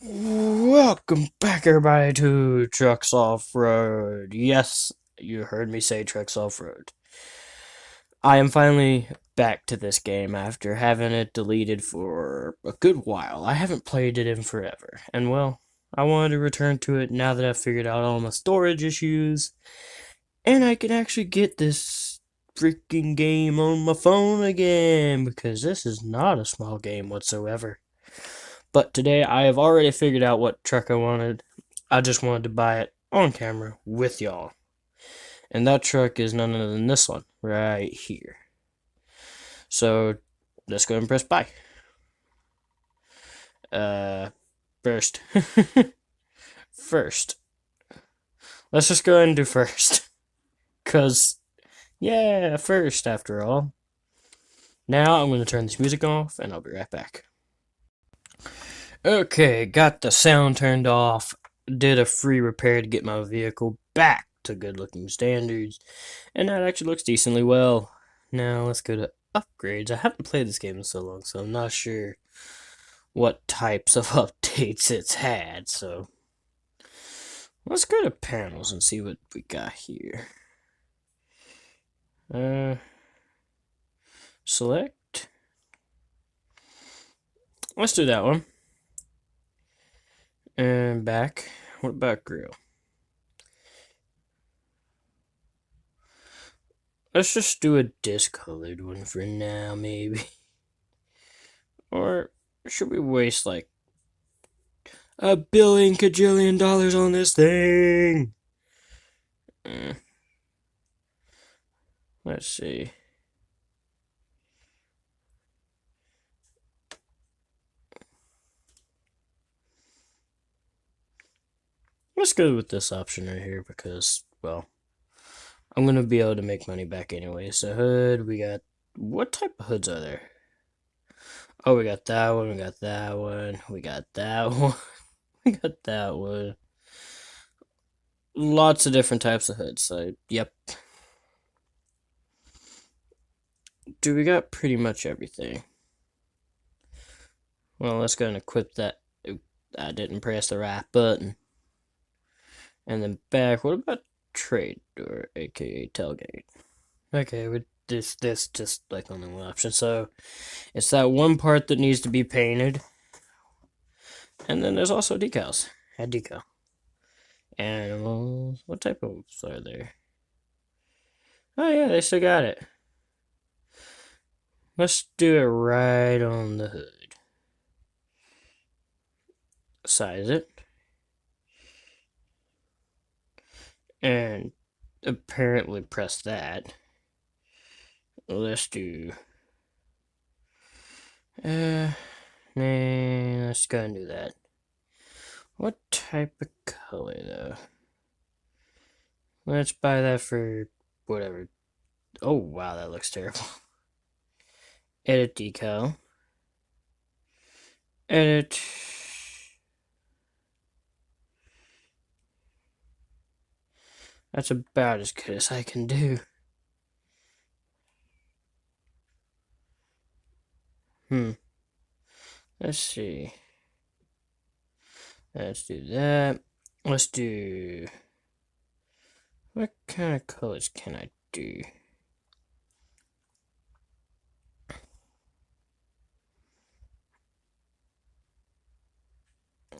Welcome back, everybody, to Trucks Off-Road. Yes, you heard me say Trucks Off-Road. I am finally back to this game after having it deleted for a good while. I haven't played it in forever, and well, I wanted to return to it now that I've figured out all my storage issues, and I can actually get this freaking game on my phone again, because this is not a small game whatsoever. But today I have already figured out what truck I wanted. I just wanted to buy it on camera with y'all. And that truck is none other than this one right here. So let's go and press buy. First. First. Let's just go ahead and do first. Cause, yeah, first after all. Now I'm going to turn this music off and I'll be right back. Okay, got the sound turned off. Did a free repair to get my vehicle back to good looking standards. And that actually looks decently well. Now let's go to upgrades. I haven't played this game in so long, so I'm not sure what types of updates it's had. So let's go to panels and see what we got here. Select. Let's do that one. And back. What about grill? Let's just do a discolored one for now, maybe. Or should we waste like $1 billion cajillion on this thing? Let's see. Let's go with this option right here because, well, I'm going to be able to make money back anyway. So hood, we got, what type of hoods are there? Oh, we got that one, we got that one, we got that one, we got that one. Lots of different types of hoods, so, yep. Do we got pretty much everything? Well, let's go and equip that. I didn't press the right button. And then back, what about trade door, aka tailgate? Okay, with this just like only one option. So it's that one part that needs to be painted. And then there's also decals. Add decal. Animals. What type of are there? Oh yeah, they still got it. Let's do it right on the hood. Size it. And apparently press that. Let's do nah, let's go and do that. What type of color though? Let's buy that for whatever. Oh wow, that looks terrible. Edit decal. Edit. That's about as good as I can do. Let's see. Let's do that. Let's do... What kind of colors can I do?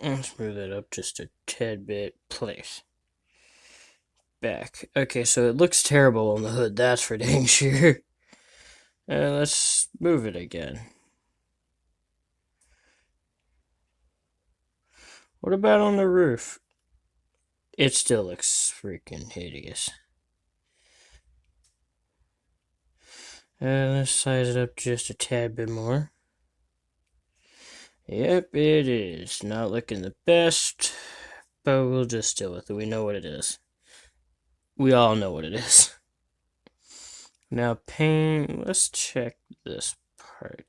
Let's move that up just a tad bit. Place. Back. Okay, so it looks terrible on the hood, that's for dang sure. Let's move it again. What about on the roof? It still looks freaking hideous. Let's size it up just a tad bit more. Yep, it is. Not looking the best, but we'll just deal with it. We know what it is. We all know what it is. Now paint, let's check this part.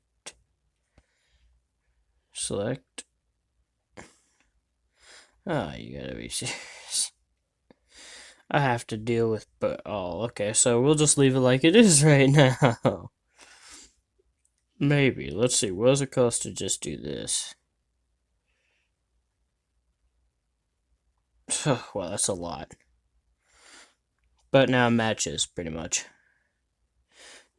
Select. Oh, you gotta be serious. I have to deal with, but oh, okay, so we'll just leave it like it is right now. Maybe. Let's see, what does it cost to just do this? Well, that's a lot. But now it matches, pretty much.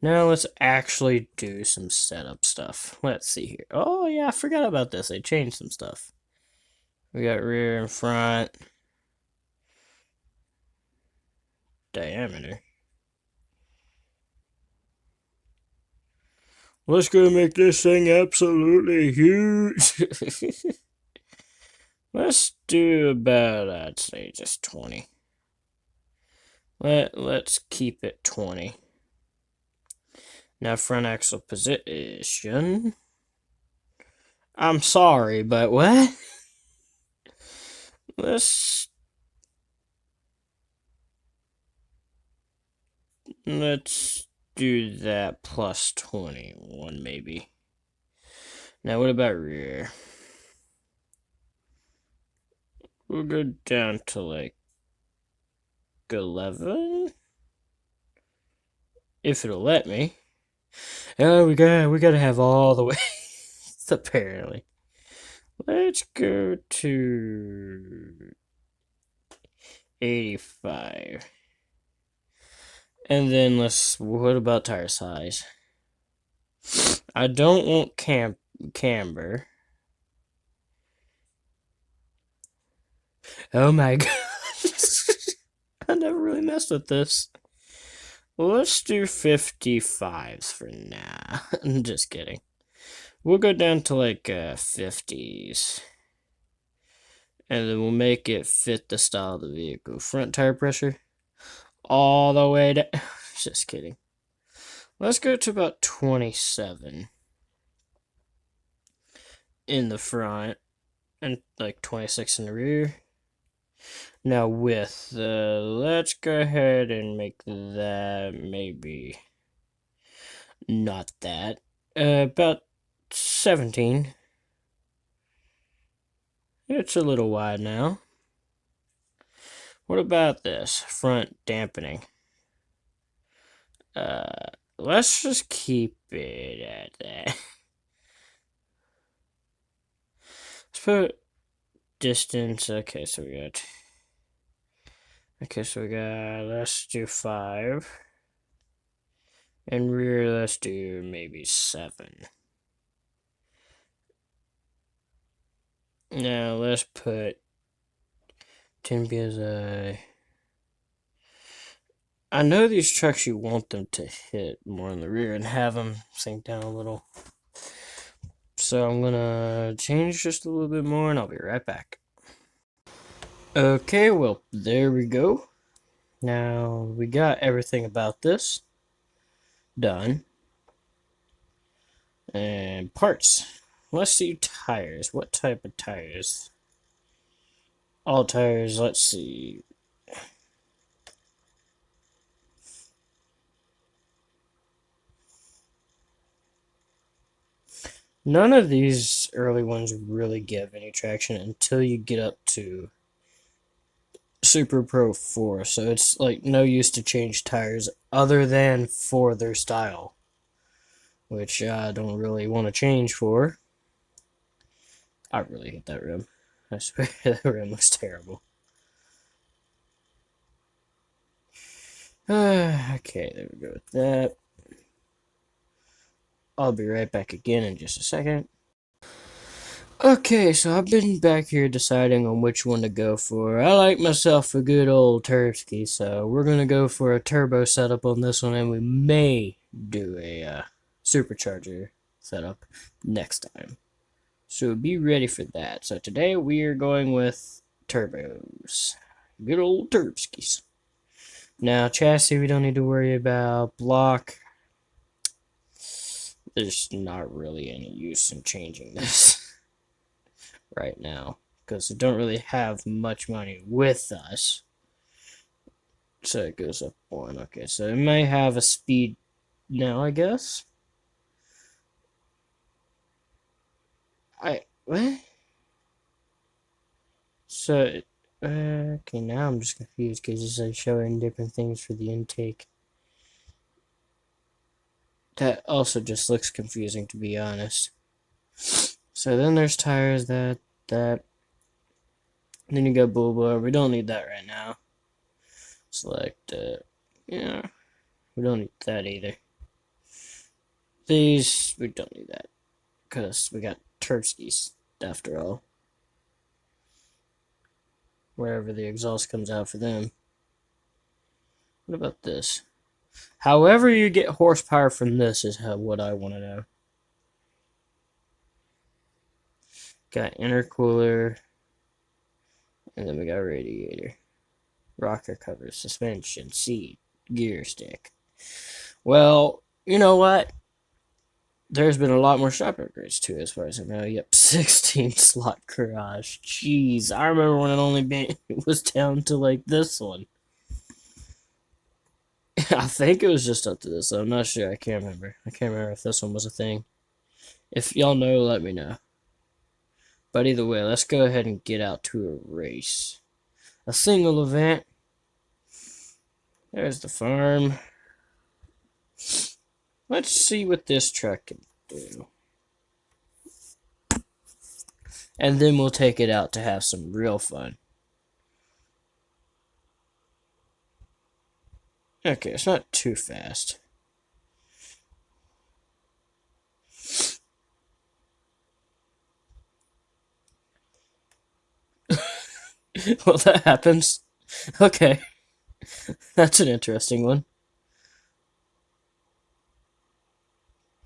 Now let's actually do some setup stuff. Let's see here. Oh, yeah, I forgot about this. They changed some stuff. We got rear and front. Diameter. Let's go make this thing absolutely huge. Let's do about, I'd say, just 20. Let's keep it 20. Now front axle position. I'm sorry, but what? Let's do that plus 21 maybe. Now what about rear? We'll go down to like 11 if it'll let me. Oh, we gotta have all the way apparently. Let's go to 85. And then what about tire size? I don't want camber. Oh my god. I never really messed with this. Well, let's do 55s for now. I'm just kidding. We'll go down to like 50s. And then we'll make it fit the style of the vehicle. Front tire pressure. All the way down. Just kidding. Let's go to about 27 in the front and like 26 in the rear. Now width, let's go ahead and make that maybe not that. About 17. It's a little wide now. What about this? Front dampening. Let's just keep it at that. Let's put distance. Okay, so we got. Let's do 5. And rear, let's do maybe 7. Now let's put 10 PSI. I know these trucks you want them to hit more in the rear and have them sink down a little. So I'm gonna change just a little bit more and I'll be right back. Okay, well, there we go. Now we got everything about this done. And parts. Let's do tires. What type of tires? All tires, let's see. None of these early ones really give any traction until you get up to Super Pro 4. So it's like no use to change tires other than for their style, which I don't really want to change for. I really hate that rim. I swear that rim looks terrible. Okay, there we go with that. I'll be right back again in just a second. Okay, so I've been back here deciding on which one to go for. I like myself a good old Tursky, so we're gonna go for a turbo setup on this one, and we may do a supercharger setup next time. So be ready for that. So today we are going with turbos. Good old Turskis. Now, chassis, we don't need to worry about. Block, there's not really any use in changing this right now because we don't really have much money with us. So it goes up 1. Okay, so it may have a speed now, I guess. What? So, okay, now I'm just confused because it's like showing different things for the intake. That also just looks confusing, to be honest. So then there's tires that. Then you got Bulba. We don't need that right now. Select, yeah, we don't need that either. These, we don't need that. Because we got Turskies, after all. Wherever the exhaust comes out for them. What about this? However you get horsepower from this is what I want to know. Got intercooler. And then we got radiator. Rocker cover, suspension, seat, gear stick. Well, you know what? There's been a lot more shop upgrades too, as far as I know. Yep, 16 slot garage. Jeez, I remember when it was down to like this one. I think it was just up to this. I'm not sure. I can't remember. I can't remember if this one was a thing. If y'all know, let me know. But either way, let's go ahead and get out to a race. A single event. There's the farm. Let's see what this truck can do. And then we'll take it out to have some real fun. Okay, it's not too fast. Well, that happens. Okay. That's an interesting one.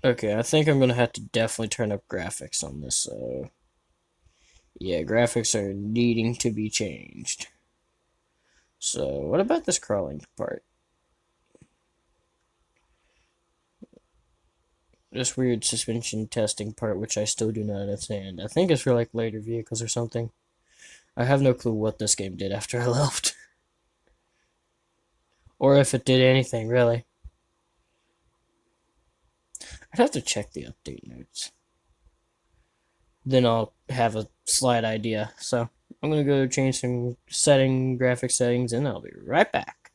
Okay, I think I'm going to have to definitely turn up graphics on this, so... Yeah, graphics are needing to be changed. So, what about this crawling part? This weird suspension testing part, which I still do not understand. I think it's for, like, later vehicles or something. I have no clue what this game did after I left. Or if it did anything, really. I'd have to check the update notes. Then I'll have a slight idea. So, I'm going to go change some graphic settings, and I'll be right back.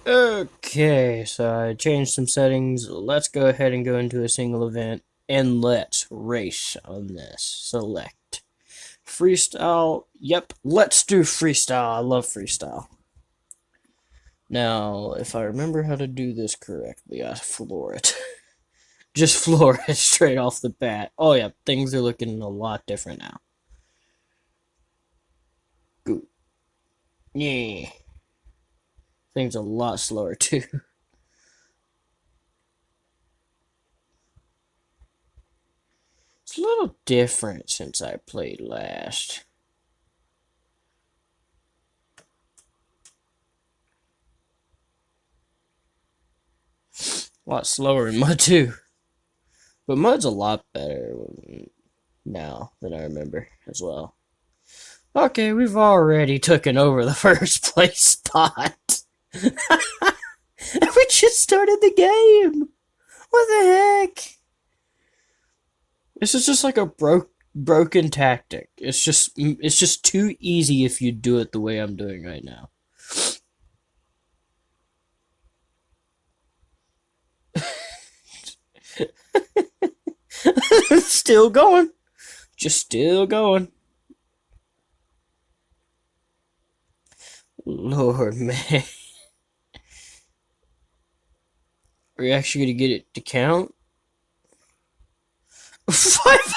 Okay, so I changed some settings. Let's go ahead and go into a single event, and let's race on this. Select freestyle. Yep, let's do freestyle. I love freestyle. Now, if I remember how to do this correctly, I floor it. Just floor it straight off the bat. Oh yeah, things are looking a lot different now. Good. Yeah. Things a lot slower too. It's a little different since I played last. A lot slower in Mud too. But Mud's a lot better now than I remember as well. Okay, we've already taken over the first place spot. We just started the game. What the heck? This is just like a broken tactic. It's just too easy if you do it the way I'm doing right now. Still going. Just still going. Lord, man. Are you actually going to get it to count? 500.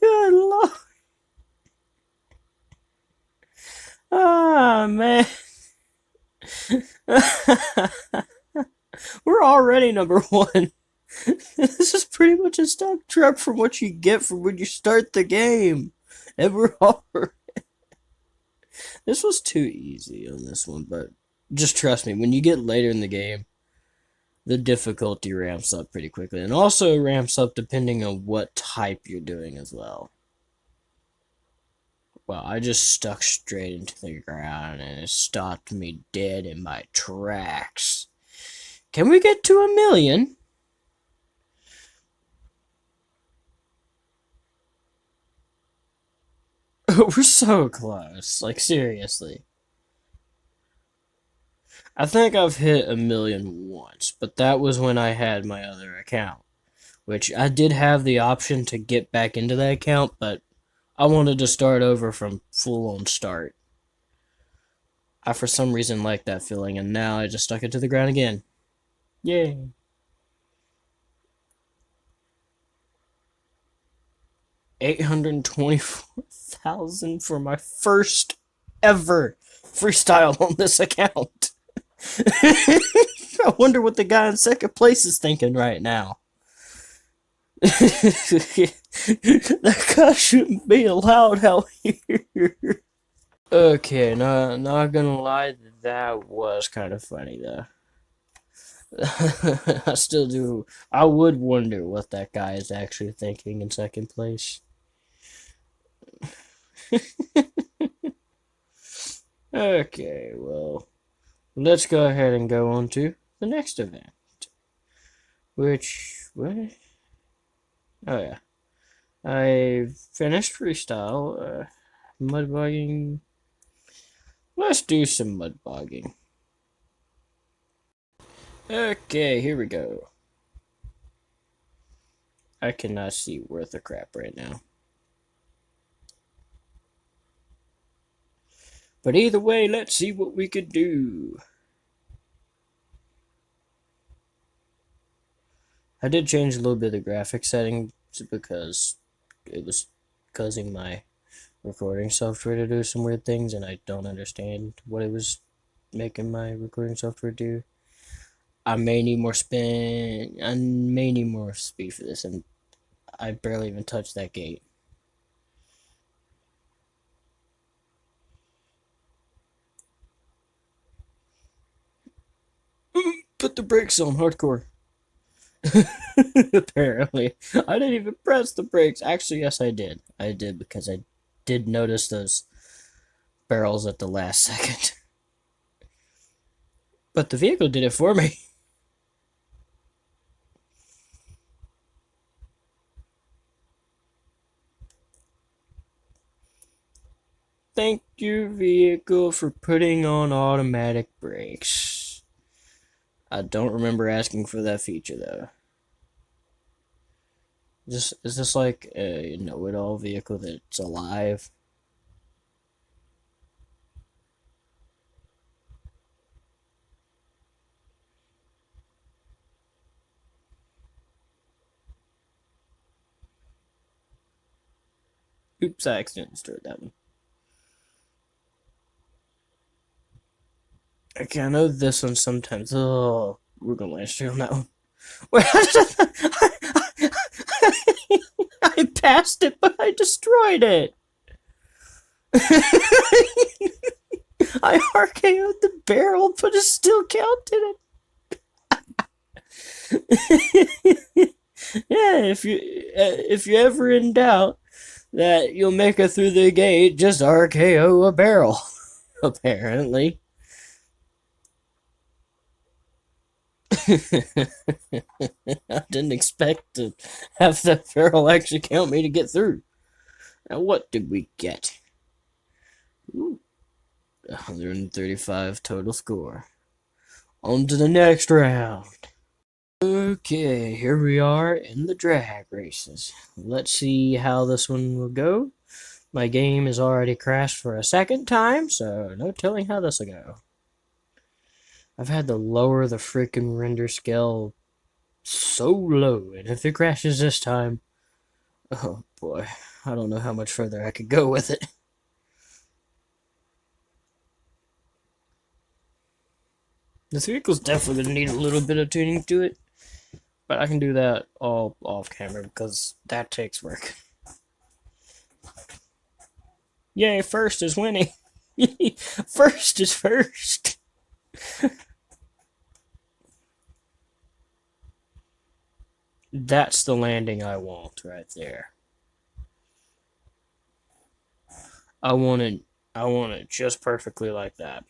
Good Lord. Ah, man. We're already number one. This is pretty much a stock truck from what you get from when you start the game. And we're already... This was too easy on this one, but just trust me, when you get later in the game, the difficulty ramps up pretty quickly. And also ramps up depending on what type you're doing as well. Well, I just stuck straight into the ground and it stopped me dead in my tracks. Can we get to 1,000,000? We're so close. Like, seriously. I think I've hit 1,000,000 once, but that was when I had my other account. which I did have the option to get back into that account, but I wanted to start over from full on start. I for some reason like that feeling, and now I just stuck it to the ground again. Yay. $824,000 for my first ever freestyle on this account. I wonder what the guy in second place is thinking right now. That guy shouldn't be allowed out here. Okay, not gonna lie, that was kind of funny though. I still do. I would wonder what that guy is actually thinking in second place. Okay, well, let's go ahead and go on to the next event. Which, what? Oh yeah. I finished freestyle, mud bogging. Let's do some mud bogging. Okay, here we go. I cannot see worth a crap right now. But either way, let's see what we could do. I did change a little bit of the graphic settings because it was causing my recording software to do some weird things, and I don't understand what it was making my recording software do. I may need more speed for this, and I barely even touched that gate. Put the brakes on, hardcore. Apparently. I didn't even press the brakes. Actually, yes, I did. I did because I did notice those barrels at the last second. But the vehicle did it for me. Thank you, vehicle, for putting on automatic brakes. I don't remember asking for that feature, though. Is this like a know-it-all vehicle that's alive? Oops, I accidentally stirred that one. Okay, I know this one sometimes. Oh, we're gonna land straight on that one. Wait, I passed it, but I destroyed it. I RKO'd the barrel, but it still counted it. Yeah, if you're ever in doubt that you'll make it through the gate, just RKO a barrel. Apparently. I didn't expect to have that barrel actually count me to get through. Now, what did we get? Ooh, 135 total score. On to the next round. Okay, here we are in the drag races. Let's see how this one will go. My game is already crashed for a second time, so no telling how this will go. I've had to lower the freaking render scale so low, and if it crashes this time, oh boy, I don't know how much further I could go with it. This vehicle's definitely going to need a little bit of tuning to it, but I can do that all off camera because that takes work. Yay, first is winning. First is first. That's the landing I want right there. I want it just perfectly like that.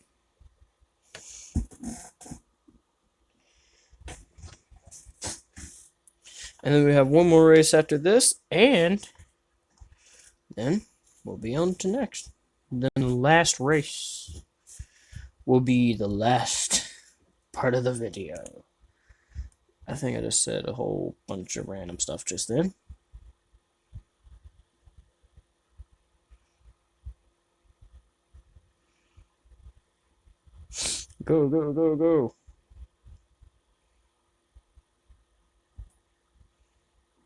And then we have one more race after this, and then we'll be on to next. Then the last race will be the last part of the video. I think I just said a whole bunch of random stuff just then. Go, go, go, go.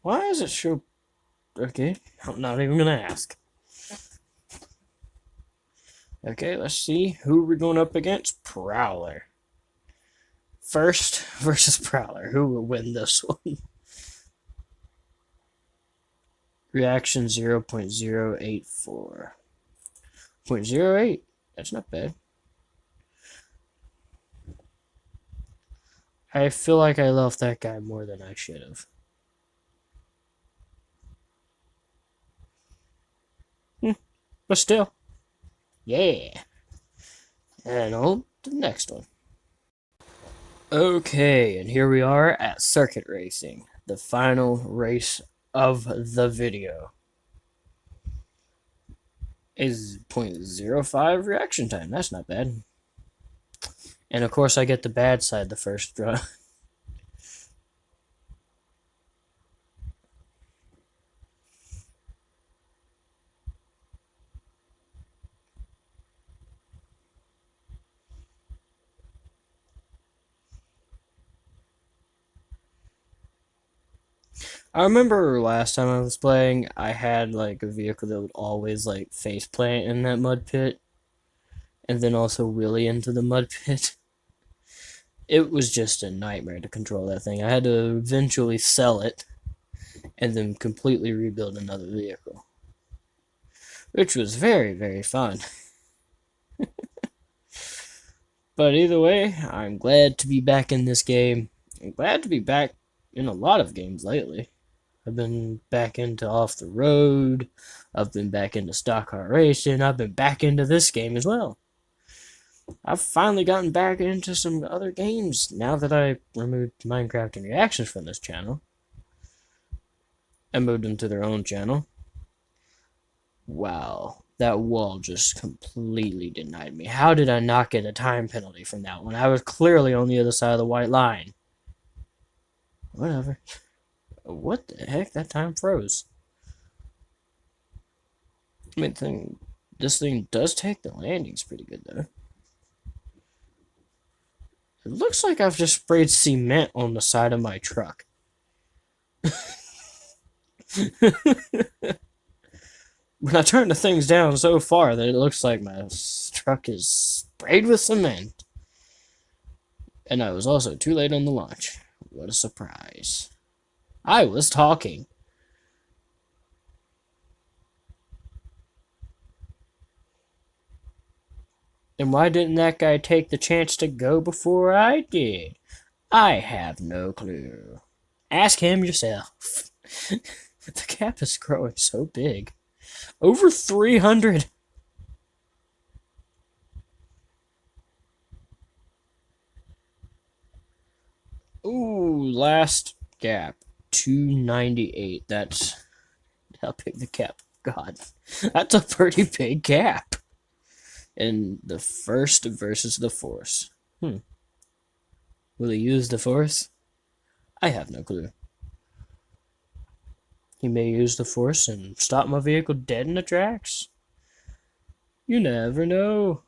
Why is it show... Okay, I'm not even gonna ask. Okay, let's see who we're going up against. Prowler. First versus Prowler. Who will win this one? Reaction 0.084. 0.08. That's not bad. I feel like I love that guy more than I should have. But still. Yeah. And on to the next one. Okay, and here we are at circuit racing, the final race of the video. Is 0.05 reaction time. That's not bad. And of course I get the bad side the first run. I remember last time I was playing, I had like a vehicle that would always like face plant in that mud pit, and then also wheelie into the mud pit. It was just a nightmare to control that thing. I had to eventually sell it, and then completely rebuild another vehicle, which was very, very fun. But either way, I'm glad to be back in this game. I'm glad to be back in a lot of games lately. I've been back into Off the Road. I've been back into Stock Car Racing. I've been back into this game as well. I've finally gotten back into some other games now that I removed Minecraft and Reactions from this channel. I moved them to their own channel. Wow, that wall just completely denied me. How did I not get a time penalty from that one? I was clearly on the other side of the white line. Whatever. What the heck? That time froze. I mean, this thing does take the landings pretty good, though. It looks like I've just sprayed cement on the side of my truck. When I turn the things down so far that it looks like my truck is sprayed with cement. And I was also too late on the launch. What a surprise. I was talking. And why didn't that guy take the chance to go before I did? I have no clue. Ask him yourself. The gap is growing so big. Over 300. Ooh, last gap. 298. That's how big the gap got. That's a pretty big gap. And the first versus the force. Will he use the force? I have no clue. He may use the force and stop my vehicle dead in the tracks. You never know.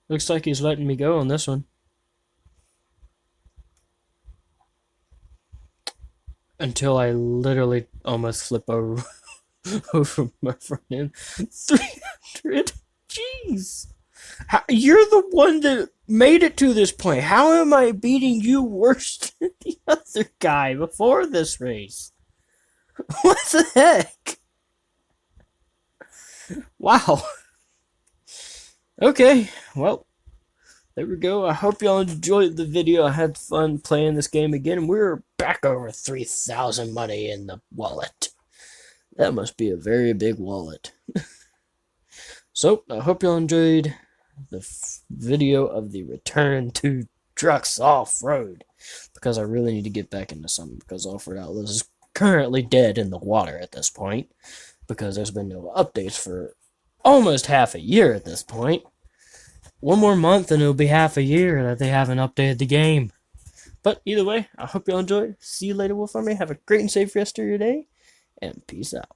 Looks like he's letting me go on this one. Until I literally almost flip over, over my front end. 300? Jeez. You're the one that made it to this point. How am I beating you worse than the other guy before this race? What the heck? Wow. Okay, well, there we go. I hope y'all enjoyed the video. I had fun playing this game again. We're back over 3,000 money in the wallet. That must be a very big wallet. So, I hope y'all enjoyed the video of the return to Trucks Off-Road. Because I really need to get back into something. Because Offroad Outlaws is currently dead in the water at this point. Because there's been no updates for almost half a year at this point. one more month and it'll be half a year that they haven't updated the game. But either way, I hope y'all enjoy. See you later, Wolf Army. Have a great and safe rest of your day, and peace out.